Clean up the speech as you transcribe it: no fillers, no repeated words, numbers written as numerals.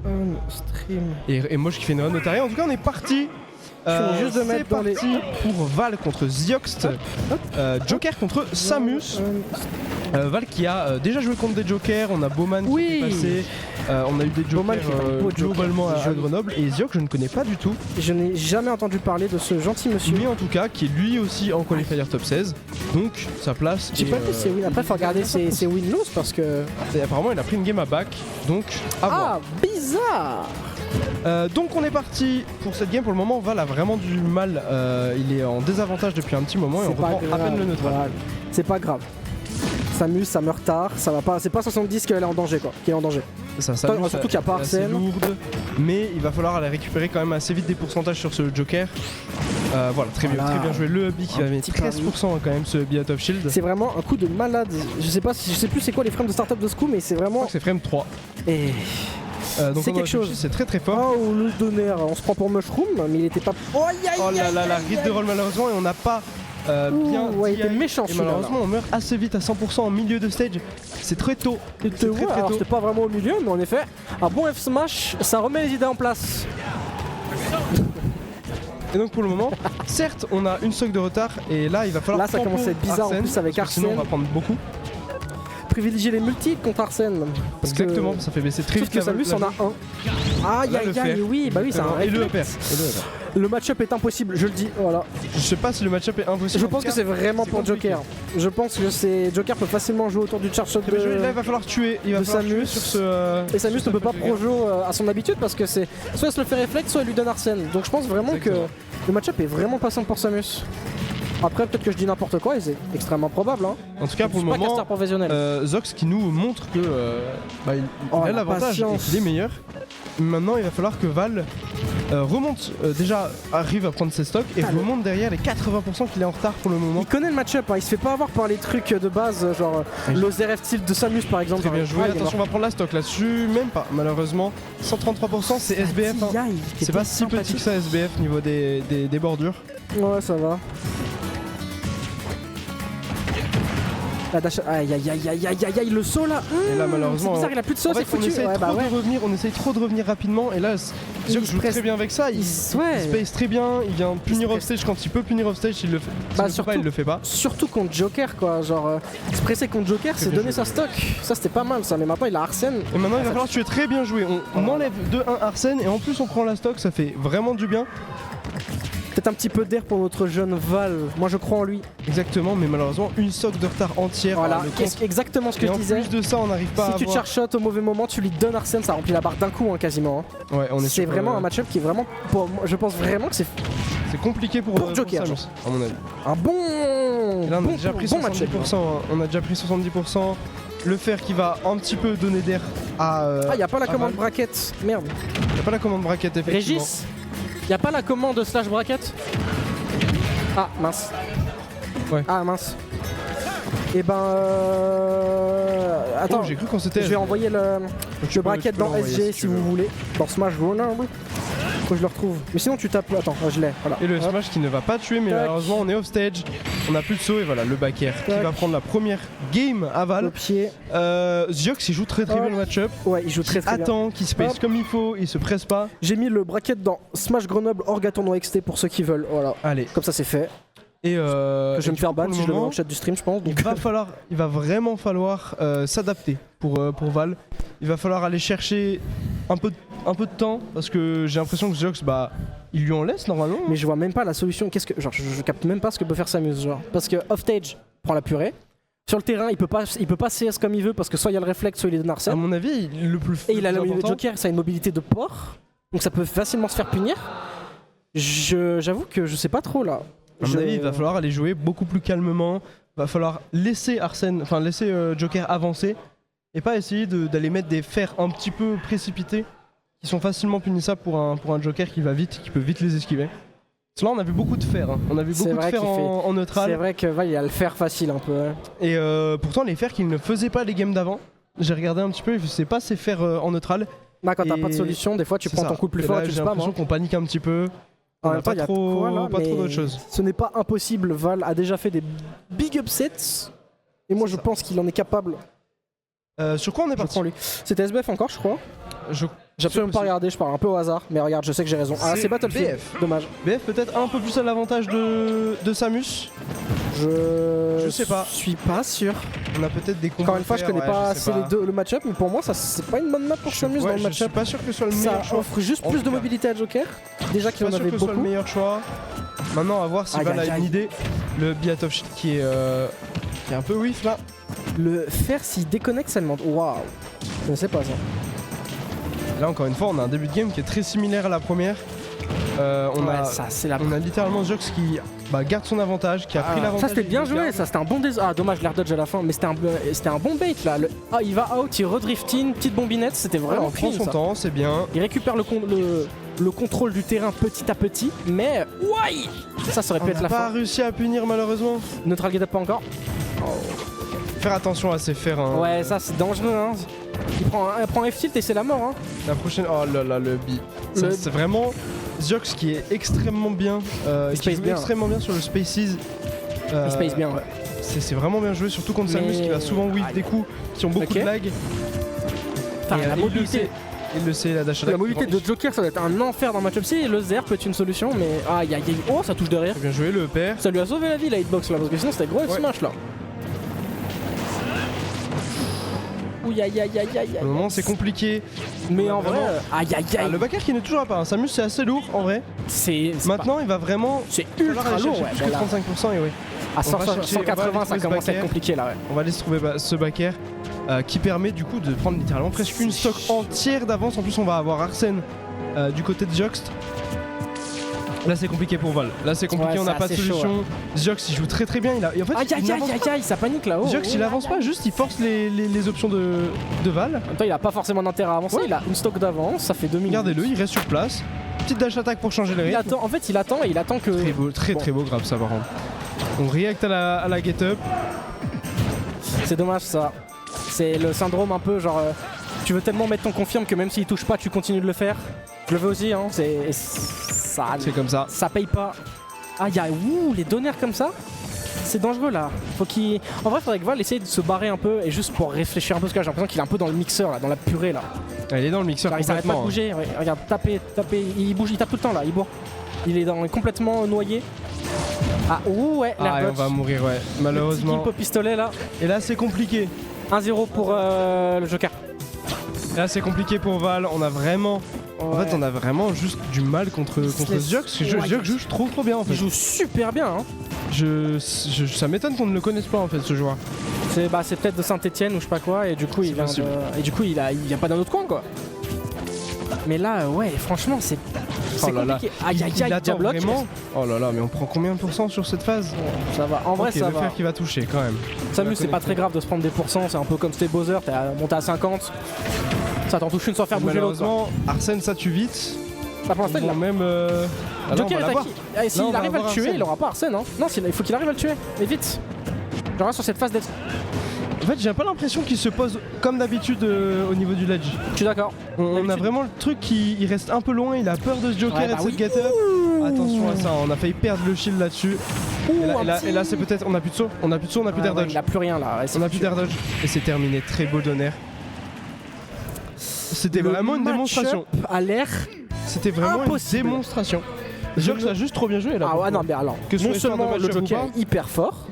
Un stream. Et moi je qui fais une run de taré. En tout cas on est parti. Juste de mettre dans les... pour Val contre Zioxt. Joker contre Samus. Val qui a déjà joué contre des Jokers. On a Bowman qui est passé. On a eu des Jokers globalement à Grenoble. Et Ziox je ne connais pas du tout. Je n'ai jamais entendu parler de ce gentil monsieur. Mais en tout cas qui est lui aussi en qualifier top 16. Donc sa place. J'ai pas vu ses wins. Après faut regarder ses win-lose parce que... Et apparemment il a pris une game à back. Donc à voir. Bizarre. Donc on est parti pour cette game. Pour le moment Val a vraiment du mal, il est en désavantage depuis un petit moment et on reprend à peine le neutral. Voilà. C'est pas grave. Samus, ça meurt tard, ça va pas. C'est pas 70 qu'elle est en danger quoi. Qui est en danger. Ça, surtout qu'il n'y a pas Arsène. Lourde, mais il va falloir aller récupérer quand même assez vite des pourcentages sur ce Joker. Voilà, très bien joué. Le hubby qui va mettre 13% quand même ce hubby out of shield. C'est vraiment un coup de malade. Je sais plus c'est quoi les frames de startup de ce coup, mais c'est vraiment. Je crois que c'est frame 3. Et. Donc c'est quelque chose, c'est très fort. Oh le donner, on se prend pour Mushroom, mais il était pas. Oh là là, la ride de roll malheureusement et on n'a pas bien. Ouais, il était méchant et malheureusement on meurt assez vite à 100% en milieu de stage. C'est très tôt. C'était pas vraiment au milieu, mais en effet, un bon F smash, ça remet les idées en place. Et donc pour le moment, certes on a une stock de retard et là il va falloir. Là ça commence à être bizarre Arsène, en plus avec Arsène. Sinon on va prendre beaucoup. Privilégier les multis contre Arsène. Exactement, ça fait baisser très vite. Sauf que Samus en a un. Aïe, oui, bah oui, c'est un et le upper. Le match-up est impossible, je le dis, voilà. Je sais pas si le match-up est impossible. Je pense que c'est vraiment pour Joker. Je pense que Joker peut facilement jouer autour du charge shot de là il va falloir tuer, Samus sur ce... Et Samus ne peut pas pro-jouer à son habitude parce que c'est soit elle se le fait réflexe, soit elle lui donne Arsène. Donc je pense vraiment que le match-up est vraiment pas simple pour Samus. Après peut-être que je dis n'importe quoi et c'est extrêmement probable hein. En tout cas pour le moment, Zox qui nous montre que il a l'avantage et qu'il est meilleur. Maintenant il va falloir que Val remonte, déjà arrive à prendre ses stocks et remonte derrière les 80% qu'il est en retard pour le moment. Il connaît le match-up, hein. Il se fait pas avoir par les trucs de base genre l'OZRF style de Samus par exemple. Très bien joué, attention on va prendre la stock là-dessus, même pas malheureusement. 133% c'est SBF, hein. C'est pas si petit que ça SBF niveau des bordures. Ouais ça va. La dash, aïe, le saut là. Et là malheureusement, c'est bizarre, il a plus de saut, c'est foutu. On essaye trop de revenir rapidement et là, je joue très bien avec ça. Il space très bien, il vient punir off stage quand il peut punir off stage, il le fait. Surtout, il le fait pas. Surtout contre Joker quoi, genre se presser contre Joker, c'est donner sa stock. Ça c'était pas mal ça, mais maintenant il a Arsène. Et maintenant il va falloir tuer très bien joué. On enlève 2-1 Arsène et en plus on prend la stock, ça fait vraiment du bien. Peut-être un petit peu d'air pour notre jeune Val, moi je crois en lui. Exactement, mais malheureusement une stock de retard entière. Voilà, exactement ce que je disais. En plus de ça, on n'arrive pas à Si tu charge shot au mauvais moment, tu lui donnes Arsène, ça remplit la barre d'un coup hein, quasiment. Hein. Ouais, c'est vraiment un match-up qui est vraiment, je pense vraiment que c'est compliqué pour Joker, Samus, à mon avis. Un bon. Et là, on a déjà pris 70%. On a déjà pris 70%. Le fer qui va un petit peu donner d'air à. Y a pas la commande bracket. Merde. Y a pas la commande bracket effectivement. Régis. Y'a pas la commande slash bracket? Ah mince. Ouais. Ah mince. Et attends, j'ai cru qu'on s'était. Je vais envoyer le bracket dans SG si vous voulez. Dans Smash Ronald. Faut que je le retrouve. Mais sinon tu tapes. Attends, je l'ai. Voilà. Et le Smash qui ne va pas tuer, mais malheureusement on est off stage. On a plus de saut et voilà le back air qui va prendre la première game à Val. Le pied. Ziox il joue très bien le match-up. Ouais, il joue très bien. Attend, qui space comme il faut, il se presse pas. J'ai mis le bracket dans Smash Grenoble Orga Tournoi XT pour ceux qui veulent. Voilà. Allez. Comme ça c'est fait. Et je vais me faire ban si je le mets dans le chat du stream je pense. Donc. Il va vraiment falloir s'adapter pour Val. Il va falloir aller chercher un peu de temps parce que j'ai l'impression que Ziox il lui en laisse normalement. Mais je vois même pas la solution. Je capte même pas ce que peut faire Samus genre. Parce que off stage prend la purée. Sur le terrain, il peut pas CS comme il veut parce que soit il y a le réflexe, soit il est de Arsène. À mon avis, le plus Et il a le Joker, ça a une mobilité de porc. Donc ça peut facilement se faire punir. J'avoue que je sais pas trop là. À mon avis, il va falloir aller jouer beaucoup plus calmement. Il va falloir laisser Joker avancer et pas essayer d'aller mettre des fers un petit peu précipités qui sont facilement punissables pour un Joker qui va vite, qui peut vite les esquiver. Là, on a vu beaucoup de fers. Hein. On a vu beaucoup de fers en neutral. C'est vrai que il a le fer facile un peu. Et pourtant, les fers qu'il ne faisait pas les games d'avant. J'ai regardé un petit peu, il faisait pas ses fers en neutral. Bah, quand t'as pas de solution, des fois tu prends ton coup le plus fort et tu J'ai l'impression qu'on panique un petit peu. En même temps, il y a pas trop d'autres choses. Ce n'est pas impossible. Val a déjà fait des big upsets. Et moi, je pense qu'il en est capable. Sur quoi on est parti? C'était SBF encore, je crois. J'ai absolument pas regardé, je parle un peu au hasard, mais regarde, je sais que j'ai raison. Ah, c'est Battlefield. BF. Dommage. BF peut-être un peu plus à l'avantage de Samus. Je sais pas. suis pas sûr. On a peut-être des combos. Encore une fois, je connais pas assez les le match-up, mais pour moi, ça c'est pas une bonne map pour Samus dans le Je suis match-up. pas sûr que ce soit le Ça meilleur choix. offre juste En plus tout de cas. mobilité à Joker. Déjà qu'il en Pas sûr avait que ce soit le beaucoup. meilleur choix. Maintenant, à voir si Aïe, Val aïe, a aïe. une idée. Le Beat of Shield qui est un peu whiff là. Le faire s'il déconnecte, ça demande. Waouh. Je ne sais pas ça. Là, encore une fois, on a un début de game qui est très similaire à la première. Ça c'est la. On a littéralement Jox qui garde son avantage, qui a pris l'avantage. Ça c'était et bien il joué, garde. ça c'était un bon Ah dommage l'air dodge à la fin, mais c'était un bon bait là. Il va out, il redrift in, petite bombinette, c'était Voilà, vraiment on prend clean, son ça. temps, c'est bien. Il récupère le contrôle du terrain petit à petit, mais ouais, ça aurait pu On être n'a la pas fin. réussi à punir malheureusement. Neutral get up pas encore. Faire attention à ses fers. Hein. Ouais, ça c'est dangereux. Hein. Il prend un F-tilt et c'est la mort. Hein. La prochaine. Oh là là, le B. Le- C'est vraiment Ziox qui est extrêmement bien. Qui Space joue bien. extrêmement bien sur le Spaces. Il space bien, ouais. C'est vraiment bien joué, surtout contre Mais- Samus qui va souvent whiff des coups qui ont beaucoup Ok. de lag. Putain, Et, la il le mobilité. sait. Il le sait, la dash La attack. mobilité de Joker, ça doit être un enfer dans le match-up. Si le ZR peut être une solution, mais aïe aïe aïe. Oh, ça touche derrière. Bien joué, le père. Ça lui a sauvé la vie la hitbox là, parce que sinon c'était gros F Ouais. smash là. Ouh aïe aïe aïe aïe aïe. Au moment, c'est compliqué. Mais On a en vrai, vraiment- aïe aïe Ah, aïe. le backer qui ne touchera pas. Hein. Samus, c'est assez lourd en vrai. C'est Maintenant, il va vraiment. c'est falloir ultra aller lourd, chercher ouais. plus que Voilà. 35% et oui. À on va chercher- on va 180, aller ça trouver ce commence à être backer. compliqué là, ouais. On va aller se trouver ce backer qui permet du coup de prendre littéralement presque une stock entière d'avance. En plus, on va avoir Arsène du côté de Joxt. Là, c'est compliqué pour Val. Là, c'est compliqué, Ouais, on n'a c'est pas de assez chaud, solution. Joxt, il joue très très bien. Et en fait, Aïe il aïe n'avance aïe aïe aïe, ça panique là. Oh, Jox, il avance pas, juste il force les options de Val. En même temps, il a pas forcément d'intérêt à avancer, Ouais. il a une stock d'avance, ça fait 2 minutes. Regardez-le, il reste sur place. Petite dash attack pour changer les Il rythmes. attend, en fait, il attend et il attend que. Très beau, très Bon. très beau grab ça par contre. On react à la get up. C'est dommage ça. C'est le syndrome un peu genre. Tu veux tellement mettre ton confirme que même s'il touche pas, tu continues de le faire. Je le veux aussi, hein. C'est comme ça. Ça paye pas. Ah, y'a les donneurs comme ça. C'est dangereux là. Faut qu'il. En vrai, faudrait que Val essaye de se barrer un peu et juste pour réfléchir un peu parce que j'ai l'impression qu'il est un peu dans le mixeur là, dans la purée là. Elle est dans le mixeur Alors, il s'arrête pas de complètement. bouger. Ouais, regarde, taper. Il bouge, il tape tout le temps là, il bourre. Il est complètement noyé. Ah, ouh, ouais, l'air Ah, et on dodge. va mourir, ouais. Petit Malheureusement. gimp au pistolet là. Et là, c'est compliqué. 1-0 pour le Joker. Là, c'est compliqué pour Val. On a vraiment. En fait, on a vraiment juste du mal contre se laisse- Ziox. Ouais, Ziox joue trop bien en Il fait. joue super bien. Hein. Ça m'étonne qu'on ne le connaisse pas en fait ce joueur. C'est peut-être de Saint-Etienne ou je sais pas quoi et du coup il vient possible. et du coup il vient pas d'un autre coin quoi. Mais là ouais franchement c'est Oh là là. compliqué. Aïe aïe Il aïe attend Diablock. vraiment. Oh là là, mais on prend combien de pourcents sur cette phase? Ça va. En vrai Ok, ça le va. fer qui va toucher quand même. Samus c'est pas très grave de se prendre des pourcents, c'est un peu comme c'était Bowser, t'es monté à 50. Ça t'en touche une sans faire bouger l'autre. quoi. Malheureusement, Arsène ça tue vite. Là, pour l'instant il Ils l'a. vont même. Ah là, on Joker va est l'avoir. acquis. Là, on S'il va arrive à le avoir tuer, Arsène. il aura pas Arsène hein. Non, il faut qu'il arrive à le tuer. Mais vite. Genre sur cette phase d'être. En fait, j'ai pas l'impression qu'il se pose comme d'habitude au niveau du ledge. Je suis d'accord. On a D'habitude. vraiment le truc qui il reste un peu loin, il a peur de ce Joker Ouais, et de bah cette oui. get up. Attention à ça, on a failli perdre le shield là-dessus. Et là, c'est peut-être. On a plus de saut, on a plus d'air dodge. Il a plus rien là. Ouais, c'est On a plus d'air dodge. Et c'est terminé, très beau donner. C'était Le vraiment une démonstration. match-up a l'air. C'était vraiment impossible. une démonstration. Jox a juste trop bien joué là. Ah ouais non mais alors. Que ce Non soit histoire de seulement le match-up ou Joker pas. est hyper fort.